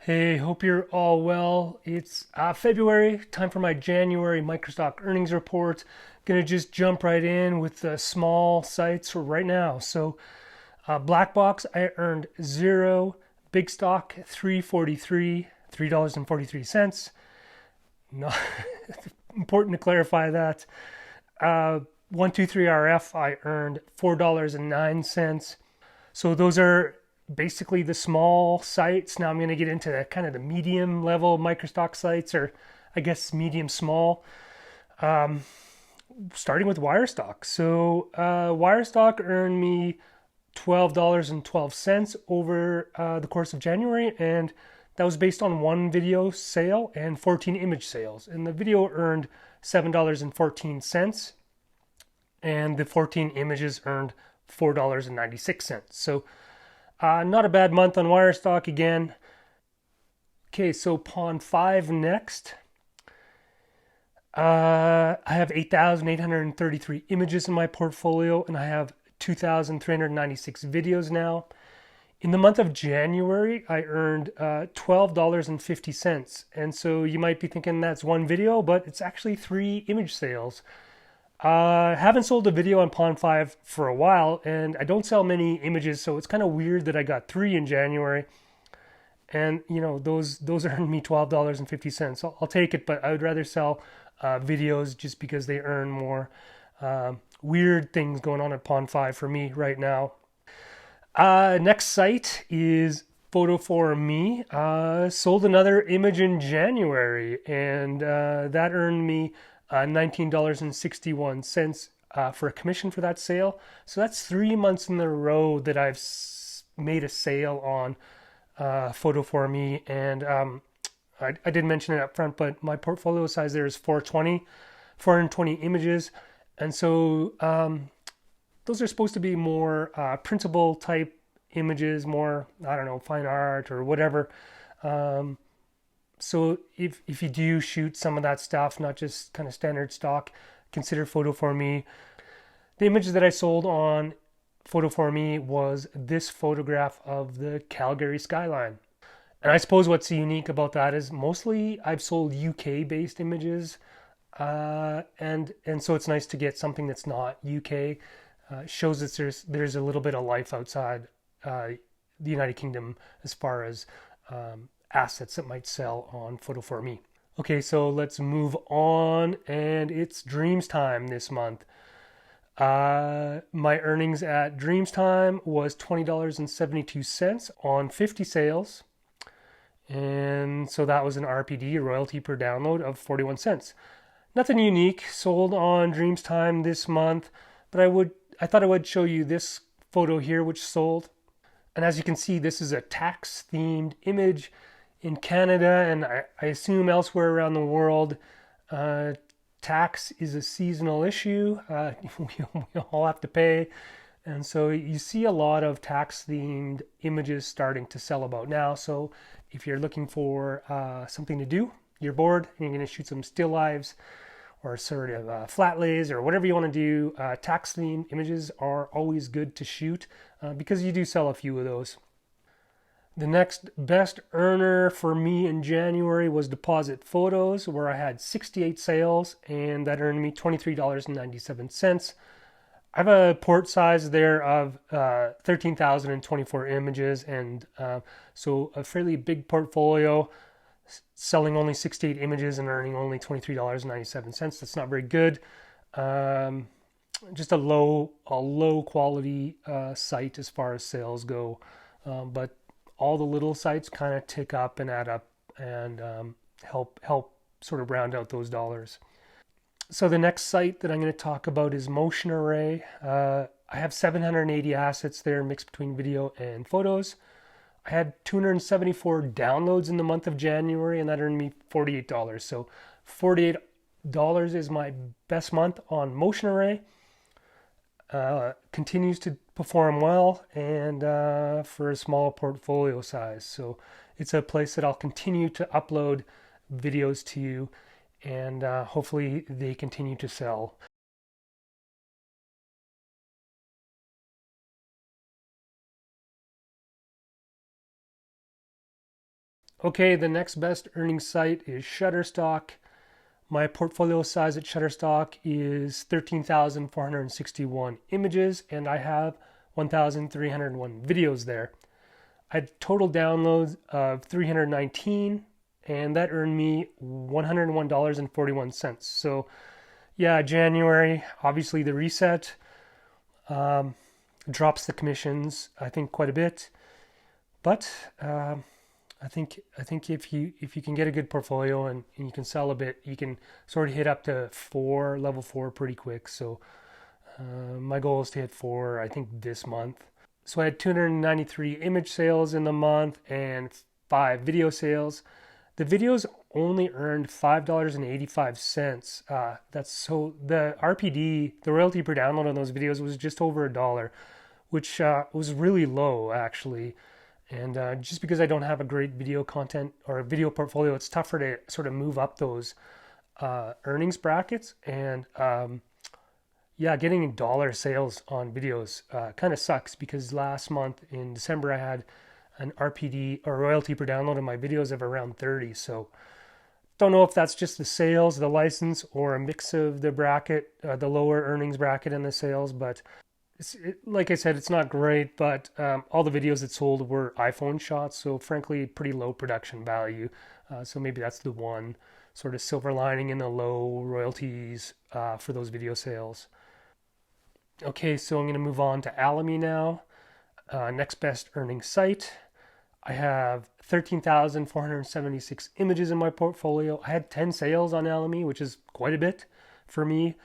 Hey, hope you're all well. It's February, time for my January Microstock earnings report. Gonna just jump right in with the small sites for right now. So, Black Box, I earned zero. Big Stock, 343, $3.43. Not important to clarify that. 123RF, I earned $4.09. So those are basically the small sites. Now I'm going to get into the kind of the medium level microstock sites, or I guess medium small. Um, Starting with Wirestock. So Wirestock earned me $12.12 over the course of January, and that was based on one video sale and 14 image sales. And the video earned $7.14, and the 14 images earned $4.96. So not a bad month on Wirestock again. Okay, so Pawn 5 next. I have 8,833 images in my portfolio, and I have 2,396 videos now. In the month of January, I earned $12.50. And so you might be thinking that's one video, but it's actually three image sales. Haven't sold a video on Pawn 5 for a while, and I don't sell many images, so it's kind of weird that I got three in January. And those earned me $12.50. I'll take it, but I would rather sell videos just because they earn more. Weird things going on at Pawn 5 for me right now. Next site is Photo for Me. Sold another image in January, and that earned me $19.61 for a commission for that sale. So that's 3 months in a row that I've made a sale on Photo for Me, and I didn't mention it up front, but my portfolio size there is 420 images, and so those are supposed to be more printable type images, more, I don't know, fine art or whatever. So if you do shoot some of that stuff, not just kind of standard stock, consider Photo for Me. The images that I sold on Photo for Me was this photograph of the Calgary skyline. And I suppose what's unique about that is mostly I've sold UK based images, and so it's nice to get something that's not UK. Shows that there's a little bit of life outside the United Kingdom as far as assets that might sell on Photo for Me. Okay, so let's move on, and it's Dreams time this month. My earnings at Dreams time was $20.72 on 50 sales. And so that was an RPD, royalty per download, of 41 cents. Nothing unique sold on Dreams Time this month, but I thought I would show you this photo here which sold. And as you can see, this is a tax themed image in Canada, and I assume elsewhere around the world. Tax is a seasonal issue. We all have to pay. And so you see a lot of tax themed images starting to sell about now. So if you're looking for something to do, you're bored and you're going to shoot some still lives or sort of flat lays or whatever you want to do, tax themed images are always good to shoot because you do sell a few of those. The next best earner for me in January was Deposit Photos, where I had 68 sales, and that earned me $23.97. I have a port size there of 13,024 images, and so a fairly big portfolio, selling only 68 images and earning only $23.97. That's not very good. Just a low quality site as far as sales go, but all the little sites kind of tick up and add up and help sort of round out those dollars. So the next site that I'm going to talk about is Motion Array. I have 780 assets there mixed between video and photos. I had 274 downloads in the month of January, and that earned me $48. So $48 is my best month on Motion Array. Continues to perform well, and for a small portfolio size. So it's a place that I'll continue to upload videos to, and hopefully they continue to sell. Okay, the next best earning site is Shutterstock. My portfolio size at Shutterstock is 13,461 images, and I have 1,301 videos there. I had total downloads of 319, and that earned me $101.41. So, yeah, January, obviously the reset drops the commissions, I think, quite a bit. But I think if you can get a good portfolio and you can sell a bit, you can sort of hit up to level four pretty quick. So my goal is to hit four, I think, this month. So I had 293 image sales in the month and 5 video sales. The videos only earned $5.85. That's so the RPD, the royalty per download on those videos was just over $1, which was really low actually. And just because I don't have a great video content or a video portfolio, it's tougher to sort of move up those earnings brackets. And yeah, getting dollar sales on videos kind of sucks because last month in December I had an RPD or royalty per download on my videos of around 30. So don't know if that's just the sales, the license, or a mix of the bracket, the lower earnings bracket and the sales. But like I said, it's not great, but all the videos that sold were iPhone shots, so frankly, pretty low production value. So maybe that's the one sort of silver lining in the low royalties for those video sales. Okay, so I'm going to move on to Alamy now. Next best earning site. I have 13,476 images in my portfolio. I had 10 sales on Alamy, which is quite a bit for me.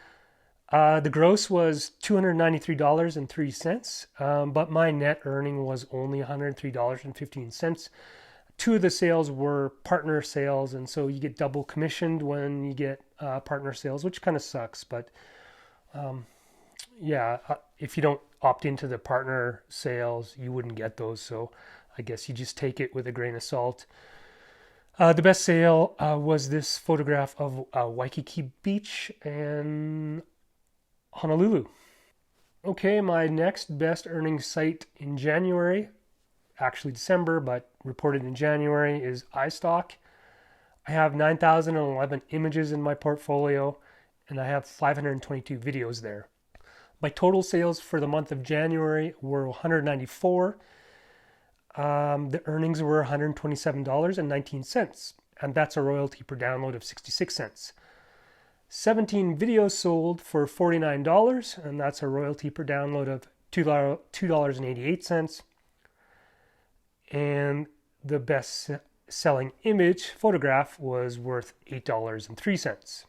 The gross was $293.03, but my net earning was only $103.15. Two of the sales were partner sales, and so you get double commissioned when you get partner sales, which kind of sucks. But yeah, if you don't opt into the partner sales, you wouldn't get those. So I guess you just take it with a grain of salt. The best sale was this photograph of Waikiki Beach and Honolulu. Okay, my next best earning site in January, actually December, but reported in January, is iStock. I have 9,011 images in my portfolio, and I have 522 videos there. My total sales for the month of January were 194. The earnings were $127.19, and that's a royalty per download of 66 cents. 17 videos sold for $49, and that's a royalty per download of $2.88. And the best selling image photograph was worth $8.03.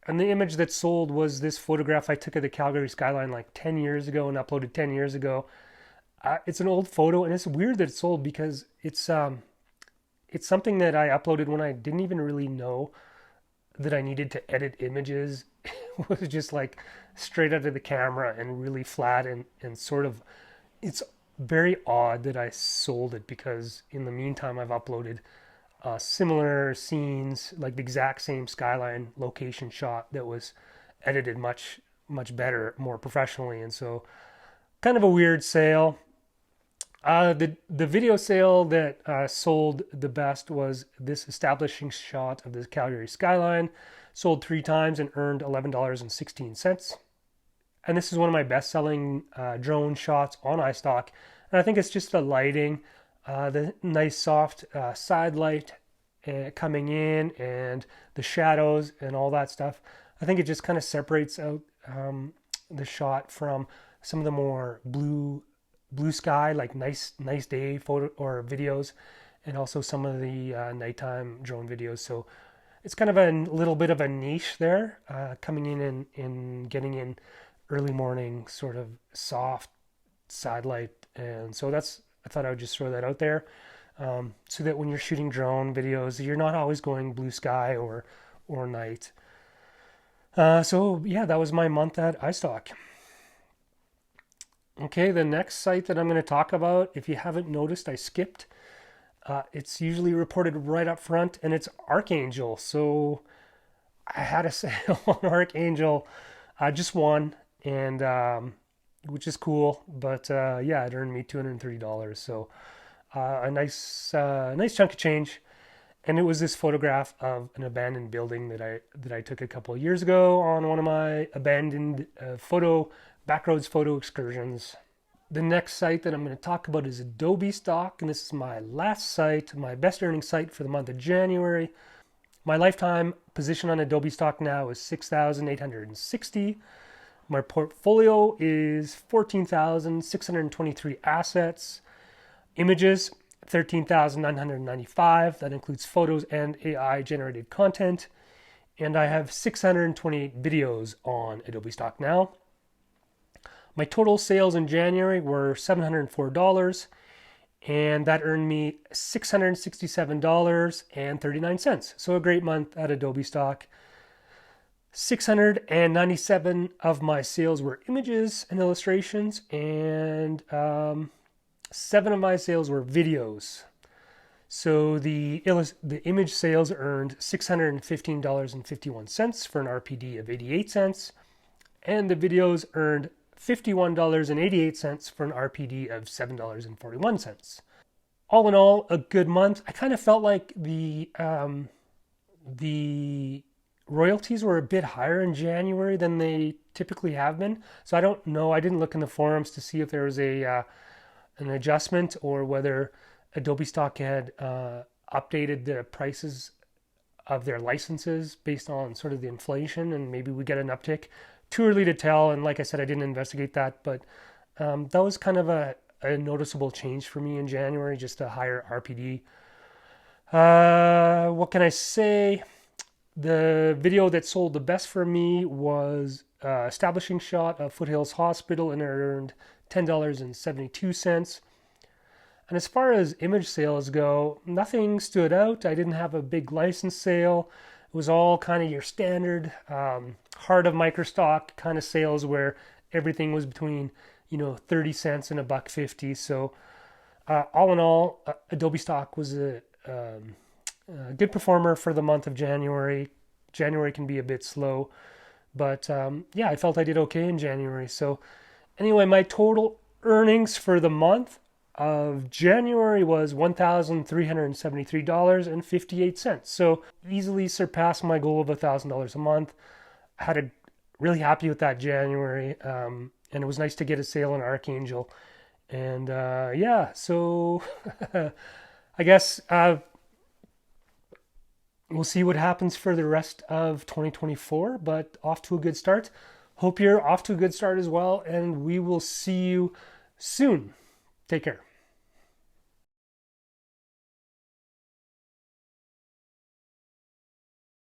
And the image that sold was this photograph I took of the Calgary skyline like 10 years ago and uploaded 10 years ago. It's an old photo, and it's weird that it sold because it's something that I uploaded when I didn't even really know that I needed to edit images. It was just like straight out of the camera and really flat and sort of, it's very odd that I sold it because in the meantime I've uploaded similar scenes, like the exact same skyline location shot that was edited much better, more professionally. And so kind of a weird sale. The video sale that sold the best was this establishing shot of the Calgary skyline. Sold 3 times and earned $11.16. And this is one of my best-selling drone shots on iStock. And I think it's just the lighting, the nice soft side light coming in, and the shadows and all that stuff. I think it just kind of separates out the shot from some of the more blue sky, like nice day photo or videos, and also some of the nighttime drone videos. So it's kind of a little bit of a niche there, coming in and getting in early morning sort of soft side light. And so I thought I would just throw that out there, so that when you're shooting drone videos, you're not always going blue sky or night. So yeah, that was my month at iStock. Okay, the next site that I'm going to talk about, if you haven't noticed, I skipped. It's usually reported right up front, and it's Archangel. So I had a sale on Archangel, just one, and which is cool. But yeah, it earned me $230. So a nice chunk of change. And it was this photograph of an abandoned building that I took a couple of years ago on one of my abandoned backroads photo excursions. The next site that I'm going to talk about is adobestock, and this is my last site, my best earning site for the month of January. My lifetime position on adobestock now is 6,860. My portfolio is 14,623 assets. Images, 13,995. That includes photos and AI generated content. And I have 628 videos on adobestock now. My total sales in January were $704, and that earned me $667.39. So a great month at adobestock. 697 of my sales were images and illustrations, and 7 of my sales were videos. So the image sales earned $615.51 for an RPD of 88 cents, and the videos earned $51.88 for an RPD of $7.41. All in all, a good month. I kind of felt like the royalties were a bit higher in January than they typically have been. So I don't know. I didn't look in the forums to see if there was an adjustment or whether adobestock had updated the prices of their licenses based on sort of the inflation, and maybe we get an uptick. Too early to tell, and like I said, I didn't investigate that, but that was kind of a noticeable change for me in January, just a higher RPD. What can I say? The video that sold the best for me was establishing shot of Foothills Hospital, and it earned $10.72. And as far as image sales go, nothing stood out. I didn't have a big license sale. It was all kind of your standard heart of Microstock kind of sales where everything was between 30 cents and $1.50. So all in all, adobestock was a good performer for the month of January. January can be a bit slow, but yeah, I felt I did okay in January. So anyway, my total earnings for the month of January was $1,373.58. So easily surpassed my goal of $1,000 a month. I had really happy with that January, and it was nice to get a sale on Archangel. And yeah, so I guess we'll see what happens for the rest of 2024, but off to a good start. Hope you're off to a good start as well, and we will see you soon. Take care.